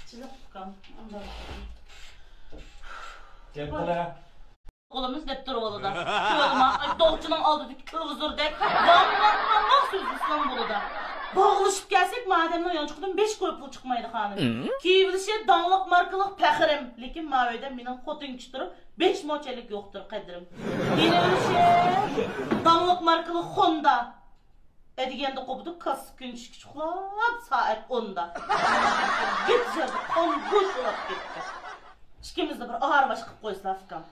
Çizip bakalım. Ceptele. Kolumuz dep durvalı da. Köyoluma dolçunun aldı kıvızır dek. Vallahi sözü İstanbul'da. Bağılışıp gelsek mademden yan çıkıdım 5 koy pul çıkmaydı hanım. Kiyivlişe dağlık markalık pəxirim. Lekin mavide benim xotun küçtürüp 5 moçelik yoktur qadrim. Yenilişe dağlık markalık Honda. Edigende kopdu kas günç küçüklap saat 10'da. Giteceğiz 10 kuş olap gitti. İkimiz de bir ağır baş kıp koysa fikam.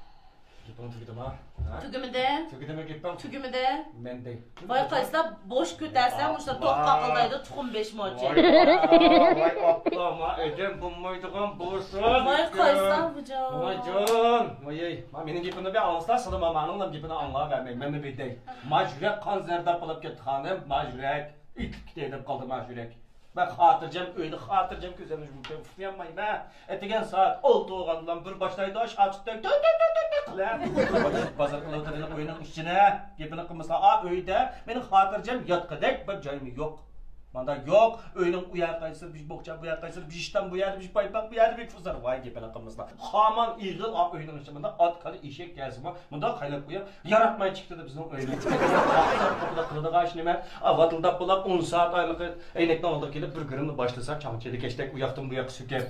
Gipin tügüdüm ha? Tügümüde. Tügüdüme gipin? Tügümüde. Men dey. Vay kaysla boş kütersen uçta tok kakıldaydı tukum 5 moçe. Vay atlama edem bulmaydıgan bulsun. Vay kaysla hocam. Vay can. Vay menin gipini bir anlaslar sana mamanın gipini anla vermeyin. Men bir dey. Majürek kan zerdap alıp git hanım. Majürek. İlk gidip kaldı majürek. Ben hatırcam öyle hatırcam güzelmiş bu köy fıyanmayın ha. Etigen saat oldu oğlandan bir başlaydı aşağı çıktı. Bazar kılavutlarını oyunun içine gibini kımısla öyde benim hatırcam yatkıdek bir cayım yok. Bana yok oyunun uyak kaysır bir bokça bu yak kaysır bir işten bu yerde bir paypak bu yerde bir fızar vay gibini kımısla. Haman İğil oyunun içinde at kalı işek gelsin var. Bunda kaynak koyup yaratmaya çıktı da bizim oyunu. Kapıda kılıda karşı neme avatıldap bulap 10 saat aylık eynekten aldık gelip bir gırımla başlasak çamçeli geçtek uyaktım bu yak süker.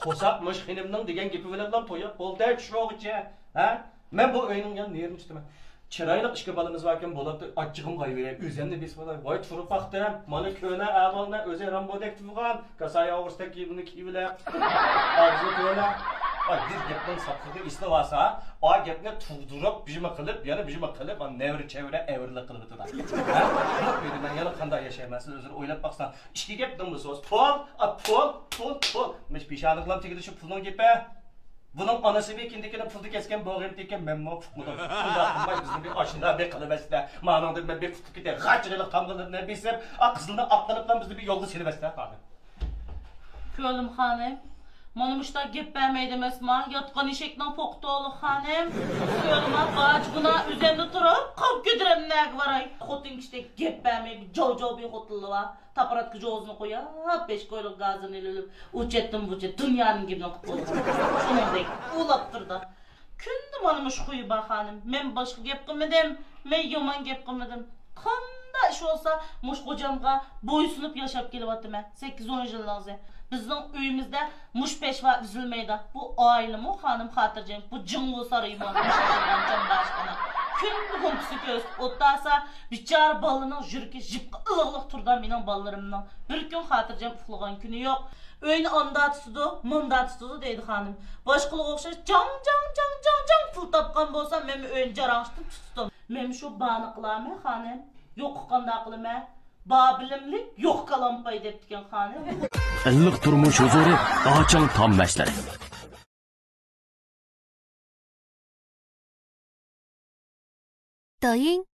Kosakmış henimden degen gibi velemden toyap bol der şuraya gidece. Ha? Ben bu oyunun yanına yerim üstüme. Çıraylık işke balımız varken bolapta açıkım kayıverek. Üzerinde biz falan vay çurup baktım. Manı köyüne ağalına özel rambodek tüfügan. Kasaya ağırstak giyimini kiyivile. Ağzı köyüne. Ay bir gepten saptığı isli varsa o gepne tuğdurup bijime kılıp yani bijime kılıp nevri çevre evrilik kılıp tutar. Yok benim ben yanı kanda yaşayamazsın özür oylap baksan. İşki gepten bu söz. Pol. Miş pişanlıklam çekildi şu pulun gepe. Bunun anası bir kindikini puldu kesken boğayım deyken ben mo fukudum. Bunda akılmay bizim bir aşında bir kılıbesle. Manandır ben bir fukuk gider. Kaçırılık tam kılıp ne bilsem. Kızılını atlanıplan bizi bir yolda silivesle. Köyolum hanım. Manımışda gep vermeydi mesma. Yatkan işekten poktu oğlu hanım. Köyoluma bağcığına üzerinde durup kap götürem ne varay. Xotun işte gep vermeydi. Jojo bir xotullu var. Taparat kıcı ağzını koyuyor. 5 koyluk gazını elilip. Uçettim buçet. Dünyanın gibi nokta oldu. Şunun deyik. Ulap durdu. Kündüm manımış kuyu bak hanım. Men başka gep kılmadım. Men yaman gep kılmadım. Kanda iş olsa muş kocamga boysunup yaşap gelip attım ben. 8-10 yıl lazım. Bizning uyimizda muş peşva üzülmeydi. Bu ailemi hanım hatırcam. Bu cıngo sarıyım var. Gün komşu göz otasa biçar balının jürki jipqa ılıqlıq turdan mening balllarımdan. Bir gün hatırcam uxlagan günü yo'q. Öýni anda tutdu, munda tutdu deydi hanım. Başqalığa oxşaş can pul tapqan bolsa men öýni jaraştım tutdum. Men şu bany qılamy hanım. Yo'q qanda qılma. Babilimlik yo'q qalampay depdigan hanım. Illiq turmush huzuri ochang tom mashlari.抖音